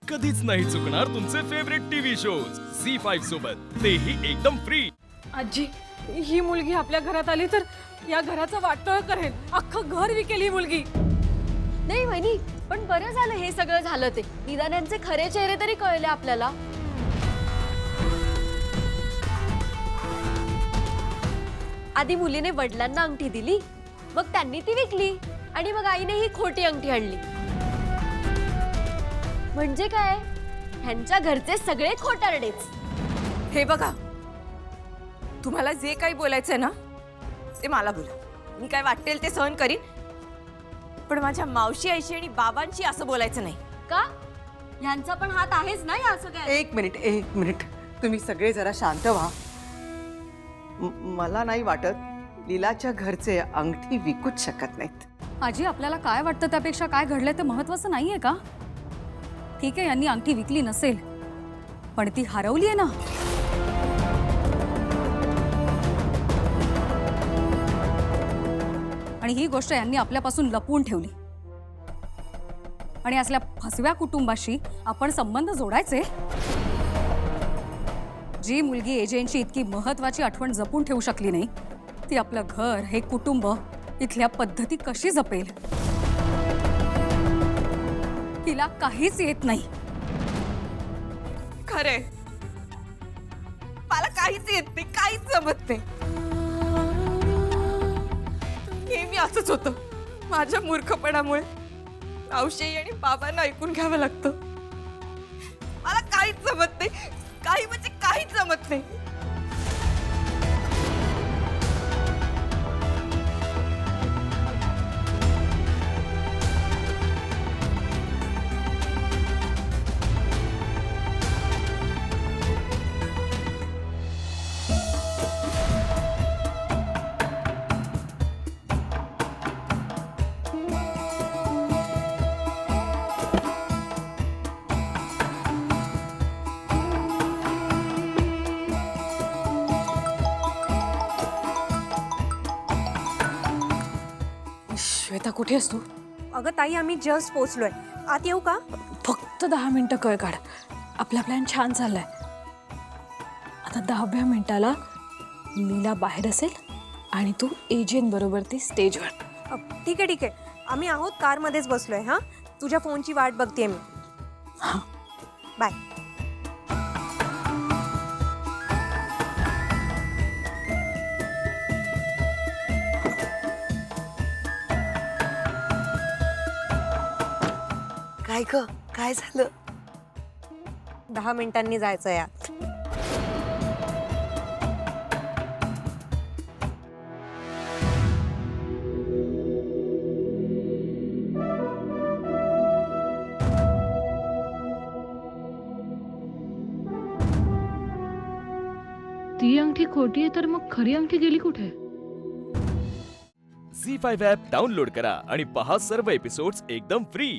कधीच नाही चुकणार तुमचे फेवरेट टीव्ही शोज झी5 सोबत, तेही एकदम फ्री। आजी, ही मुलगी आपल्या घरात आली तर या घराचं वाटोळ करेल, अख्खं घर विकेल ही मुलगी। नाही वहिनी, पण बरं झालं हे सगळं झालं ते, निदान यांचे खरे चेहरे तरी कळले आपल्याला। आधी मुलीने वडिलांना अंगठी दिली, मग त्यांनी ती विकली आणि मग आईने ही खोटी अंगठी आणली। म्हणजे काय, ह्यांच्या घरचे सगळे खोटारडेच। हे बघा, तुम्हाला जे काही बोलायचंय ना ते मला बोला, मी काय वाटेल ते सहन करीन, पण माझ्या मावशी आईशी आणि बाबांशी असं बोलायचं नाही। का? ह्यांचा पण हात आहेच ना या सगळ्यात। एक मिनिट, तुम्ही सगळे जरा शांत व्हा। मला नाही वाटत लीलाच्या घरचे अंगठी विकूच शकत नाहीत। आजी, आपल्याला काय वाटतं त्यापेक्षा काय घडलंय ते महत्त्वाचं नाहीये का? ठीक आहे, यांनी अंगठी विकली नसेल, पण ती हरवली आहे ना। आणि ही गोष्ट यांनी आपल्यापासून लपवून ठेवली आणि असल्या फसव्या कुटुंबाशी आपण संबंध जोडायचे। जी मुलगी एजंटची इतकी महत्त्वाची आठवण जपून ठेवू शकली नाही, ती आपलं घर, हे कुटुंब, इथल्या पद्धती कशी जपेल? तिला काहीच येत नाही। खरे, मला काहीच येत नाही, काहीच जमत नाही। नेहमी असंच होतं, माझ्या मूर्खपणामुळे मावशी आणि बाबांना ऐकून घ्यावं लागतं। मला काहीच जमत नाही, काही म्हणजे काहीच जमत नाही। श्वेता, कुठे असतो? अगं ताई, आम्ही जस्ट पोहोचलोय, आत येऊ का? फक्त 10 मिनिटं कळ काढ, आपला प्लॅन छान चाललाय। आता 10व्या मिनिटाला लीला बाहेर असेल आणि तू एजंट बरोबर ती स्टेजवर। ठीक आहे, आम्ही आहोत, कारमध्येच बसलोय। हां, तुझ्या फोनची वाट बघतेय मी। हां, बाय। काय ग, काय झालं? 10 मिनिटांनी जायचं यात। ती अंगठी खोटी आहे तर मग खरी अंगठी गेली कुठे? झी5 ॲप डाउनलोड करा आणि पहा सर्व एपिसोड्स एकदम फ्री।